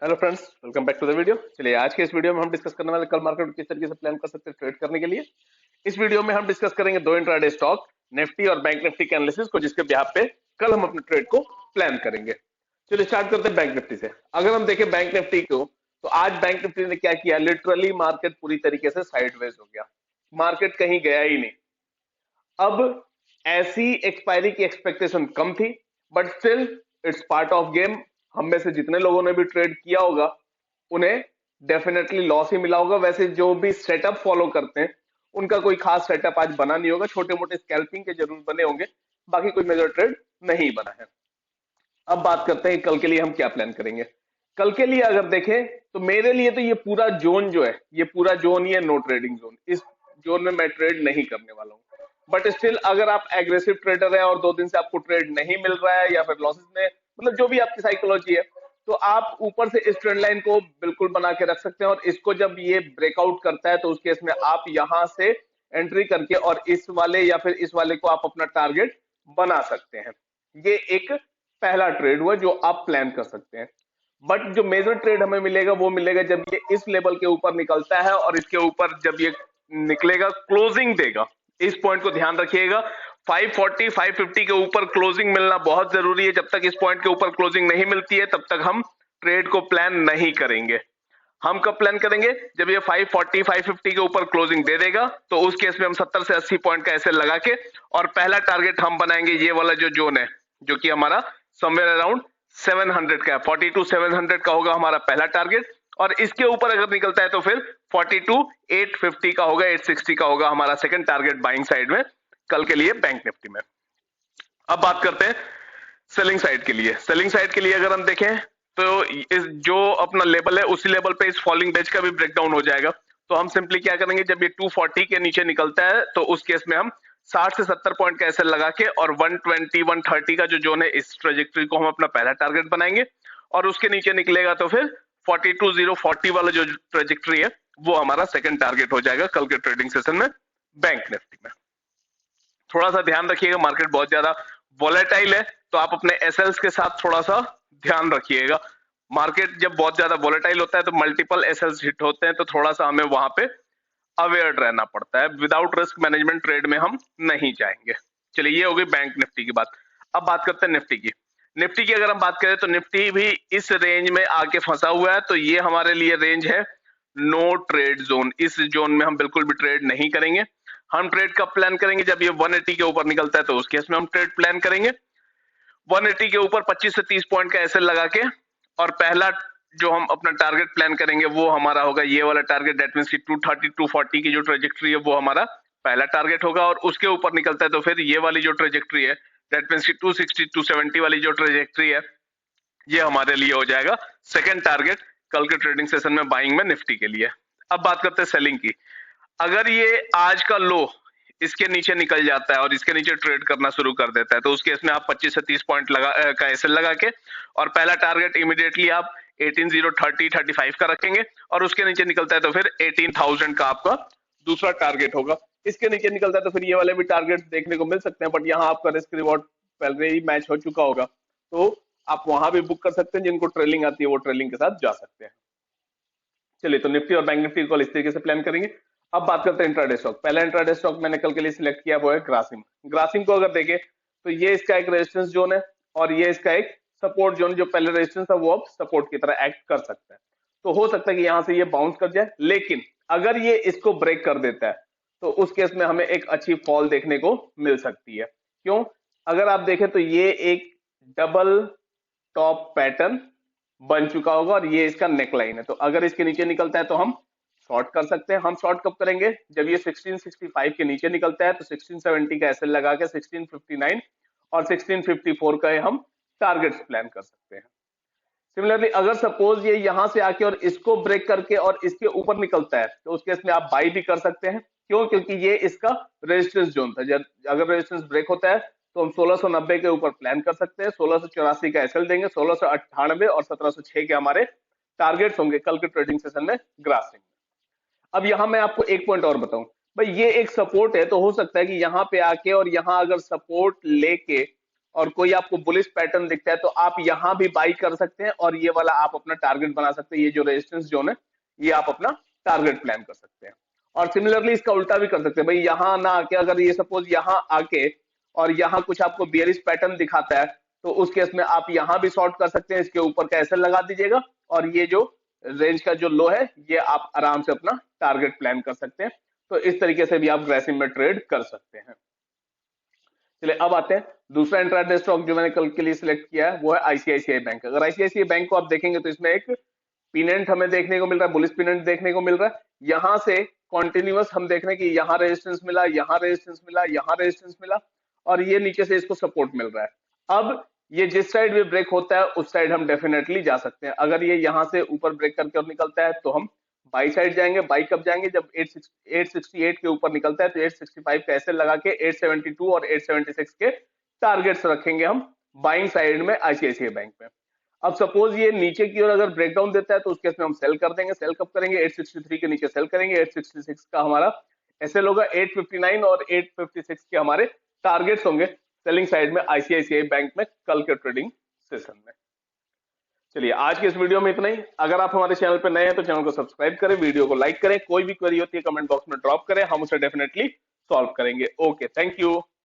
Hello friends, welcome back to the video. चलिए आज के इस वीडियो में हम डिस्कस करने वाले कल मार्केट किस तरीके से प्लान कर सकते हैं ट्रेड करने के लिए। इस वीडियो में हम डिस्कस करेंगे दो इंट्राडे स्टॉक, निफ्टी और बैंक निफ्टी के एनालिसिस को, जिसके बिहाफ पे कल हम अपने ट्रेड को प्लान करेंगे। चलिए स्टार्ट करते हैं बैंक निफ्टी से। अगर हम देखें बैंक निफ्टी को, तो आज बैंक निफ्टी ने क्या किया, लिटरली मार्केट पूरी तरीके से साइडवेज हो गया, मार्केट कहीं गया ही नहीं। अब ऐसी एक्सपायरी की एक्सपेक्टेशन कम थी, but still it's part of game. हम में से जितने लोगों ने भी ट्रेड किया होगा उन्हें डेफिनेटली लॉस ही मिला होगा। वैसे जो भी सेटअप फॉलो करते हैं उनका कोई खास सेटअप आज बना नहीं होगा, छोटे मोटे स्कैल्पिंग के जरूर बने होंगे, बाकी कोई मेजर ट्रेड नहीं बना है। अब बात करते हैं कल के लिए हम क्या प्लान करेंगे। कल के लिए अगर देखें तो मेरे लिए तो ये पूरा जोन जो है, ये पूरा जोन ही है नो ट्रेडिंग जोन। इस जोन में मैं ट्रेड नहीं करने वाला हूं। बट स्टिल अगर आप एग्रेसिव ट्रेडर है और 2 दिन से आपको ट्रेड नहीं मिल रहा है या फिर लॉसेस में, मतलब जो भी आपकी साइकोलॉजी है, तो आप ऊपर से इस ट्रेंड लाइन को बिल्कुल बना के रख सकते हैं। और इसको जब ये ब्रेकआउट करता है तो उस केस में आप यहां से एंट्री करके और इस वाले या फिर इस वाले को आप अपना टारगेट बना सकते हैं। ये एक पहला ट्रेड हुआ जो आप प्लान कर सकते हैं। बट जो मेजर ट्रेड हमें मिलेगा वो मिलेगा जब ये इस लेवल के ऊपर निकलता है और इसके ऊपर जब ये निकलेगा क्लोजिंग देगा। इस पॉइंट को ध्यान रखिएगा, 540 550 के ऊपर क्लोजिंग मिलना बहुत जरूरी है। जब तक इस पॉइंट के ऊपर क्लोजिंग नहीं मिलती है तब तक हम ट्रेड को प्लान नहीं करेंगे। हम कब प्लान करेंगे, जब ये 540 550 के ऊपर क्लोजिंग दे देगा, तो उस केस में हम 70 से 80 पॉइंट का ऐसे लगा के और पहला टारगेट हम बनाएंगे ये वाला जो जोन है, जो कि हमारा समवेयर अराउंड 700 का है। 42 700 का होगा हमारा पहला टारगेट। और इसके ऊपर अगर निकलता है तो फिर 42 850 का होगा, 860 का होगा हमारा सेकंड टारगेट बाइंग साइड में कल के लिए बैंक निफ्टी में। अब बात करते हैं सेलिंग साइड के लिए। सेलिंग साइड के लिए अगर हम देखें तो इस जो अपना लेवल है उसी लेवल पे इस फॉलिंग वेज का भी ब्रेकडाउन हो जाएगा। तो हम सिंपली क्या करेंगे, जब ये 240 के नीचे निकलता है तो उस केस में हम 60 से 70 पॉइंट का ऐसे लगा के और 120 130 का जो जोन है, इस ट्रेजेक्टरी को हम अपना पहला टारगेट बनाएंगे। और उसके नीचे निकलेगा तो फिर 42040 वाला जो ट्रेजेक्टरी है वो हमारा सेकंड टारगेट हो जाएगा कल के ट्रेडिंग सेशन में बैंक निफ्टी में। थोड़ा सा ध्यान रखिएगा, मार्केट बहुत ज्यादा वॉलेटाइल है, तो आप अपने एसएल्स के साथ थोड़ा सा ध्यान रखिएगा। मार्केट जब बहुत ज्यादा वॉलेटाइल होता है तो मल्टीपल एसएल्स हिट होते हैं, तो थोड़ा सा हमें वहां पे अवेयर रहना पड़ता है। विदाउट रिस्क मैनेजमेंट ट्रेड में हम नहीं जाएंगे। चलिए, ये हो गई बैंक निफ्टी की बात। अब बात करते हैं निफ्टी की। निफ्टी की अगर हम बात करें तो निफ्टी भी इस रेंज में आके फंसा हुआ है, तो ये हमारे लिए रेंज है नो ट्रेड जोन। इस जोन में हम बिल्कुल भी ट्रेड नहीं करेंगे। हम ट्रेड कब प्लान करेंगे, जब ये 180 के ऊपर निकलता है तो उस केस में हम ट्रेड प्लान करेंगे। 180 के ऊपर 25 से 30 पॉइंट का ऐसे लगा के और पहला जो हम अपना टारगेट प्लान करेंगे वो हमारा होगा ये वाला टारगेट। दैट मींस कि 230 240 की जो ट्रेजेक्टरी है वो हमारा पहला टारगेट होगा। और उसके ऊपर निकलता है तो फिर ये वाली जो ट्रेजेक्टरी है, दैट मींस कि 260 270 वाली जो ट्रेजेक्टरी है, ये हमारे लिए हो जाएगा सेकंड टारगेट कल के ट्रेडिंग सेशन में बाइंग में निफ्टी के लिए। अब बात करते हैं सेलिंग की। अगर ये आज का लो इसके नीचे निकल जाता है और इसके नीचे ट्रेड करना शुरू कर देता है, तो उस केस में आप 25 से 30 पॉइंट का एसएल लगा के और पहला टारगेट इमीडिएटली आप 18030 35 का रखेंगे। और उसके नीचे निकलता है तो फिर 18000 का आपका दूसरा टारगेट होगा। इसके नीचे निकलता है तो फिर ये वाले भी टारगेट देखने को मिल सकते हैं, बट यहाँ आपका रिस्क रिवॉर्ड पहले ही मैच हो चुका होगा, तो आप वहां भी बुक कर सकते हैं। जिनको ट्रेलिंग आती है वो ट्रेलिंग के साथ जा सकते हैं। चलिए, तो निफ्टी और बैंक निफ्टी को इस तरीके से प्लान करेंगे। अब बात करते हैं इंट्राडे स्टॉक। पहला इंट्राडे स्टॉक मैंने कल के लिए सिलेक्ट किया वो है ग्रासिम। ग्रासिम को अगर देखें तो ये इसका एक रेजिस्टेंस जोन है और ये इसका एक सपोर्ट जोन। जो पहले रेजिस्टेंस था वो अब सपोर्ट की तरह एक्ट कर सकता है। तो हो सकता है कि यहां से ये बाउंस कर जाए, लेकिन अगर ये इसको ब्रेक कर देता है तो उस केस में हमें एक अच्छी फॉल देखने को मिल सकती है। क्यों? अगर आप देखें तो ये एक डबल टॉप पैटर्न बन चुका होगा और ये इसका नेकलाइन है। तो अगर इसके नीचे निकलता है तो हम शॉर्ट कर सकते हैं। हम शॉर्ट कब करेंगे, जब ये 1665 के नीचे निकलता है तो 1670 का एसएल लगा के 1659 और 1654 का हम टारगेट्स प्लान कर सकते हैं। सिमिलरली अगर सपोज ये यहां से आके और इसको ब्रेक करके और इसके ऊपर निकलता है तो उस केस में आप बाई भी कर सकते हैं। क्यों? क्योंकि ये इसका रेजिस्टेंस जोन था। जब अगर रेजिस्टेंस ब्रेक होता है तो हम 1690 के ऊपर प्लान कर सकते हैं। 1684 का एसएल देंगे, 1698 और 1706 के हमारे टारगेट्स होंगे कल के ट्रेडिंग सेशन में ग्रासिम। अब यहां मैं आपको एक पॉइंट और बताऊं भाई, ये एक सपोर्ट है, तो हो सकता है कि यहां पे आके और यहां अगर सपोर्ट लेके और कोई आपको बुलिश पैटर्न दिखता है तो आप यहां भी बाई कर सकते हैं और ये वाला आप अपना टारगेट बना सकते हैं। ये जो रेजिस्टेंस जोन है ये आप अपना टारगेट प्लान कर सकते हैं। और सिमिलरली इसका उल्टा भी कर सकते हैं, भाई यहां ना आके अगर ये सपोज यहां आके और यहाँ कुछ आपको बियरिश पैटर्न दिखाता है तो उस केस में आप यहाँ भी शॉर्ट कर सकते हैं, इसके ऊपर का ऐसे लगा दीजिएगा और ये जो रेंज का जो लो है ये आप आराम से अपना टारगेट प्लान कर सकते हैं। तो इस तरीके से भी आप ग्रेसिव में ट्रेड कर सकते हैं। चलिए अब आते हैं दूसरा इंट्राडे स्टॉक जो मैंने कल के लिए सिलेक्ट किया है वो है आईसीआईसीआई बैंक। अगर आईसीआईसीआई बैंक को आप देखेंगे तो इसमें एक पिनेंट हमें देखने को मिल रहा है, बुलिश पिनेंट देखने को मिल रहा है। यहां से कॉन्टिन्यूअस हम देख रहे हैं कि यहाँ रेजिस्टेंस मिला, यहाँ रेजिस्टेंस मिला, यहाँ रेजिस्टेंस मिला और ये नीचे से इसको सपोर्ट मिल रहा है। अब ये जिस साइड भी ब्रेक होता है उस साइड हम डेफिनेटली जा सकते हैं। अगर ये यहाँ से ऊपर ब्रेक करके और निकलता है तो हम बाई साइड जाएंगे। बाई कब जाएंगे? जब 868 के ऊपर निकलता है तो 865 का ऐसे लगा के 872 और 876 के टारगेट्स रखेंगे हम बाइंग साइड में आईसीआईसीआई बैंक में। अब सपोज ये नीचे की ओर अगर ब्रेकडाउन देता है तो उस केस में हम सेल कर देंगे। सेल कब करेंगे? 863 के नीचे सेल करेंगे। 866 का हमारा एसएल होगा, 859 और 856 के हमारे टारगेट्स होंगे सेलिंग साइड में आईसीआईसीआई बैंक में कल के ट्रेडिंग सेशन में। चलिए आज के इस वीडियो में इतना ही। अगर आप हमारे चैनल पर नए हैं तो चैनल को सब्सक्राइब करें, वीडियो को लाइक करें, कोई भी क्वेरी होती है कमेंट बॉक्स में ड्रॉप करें, हम उसे डेफिनेटली सॉल्व करेंगे। Okay, thank you.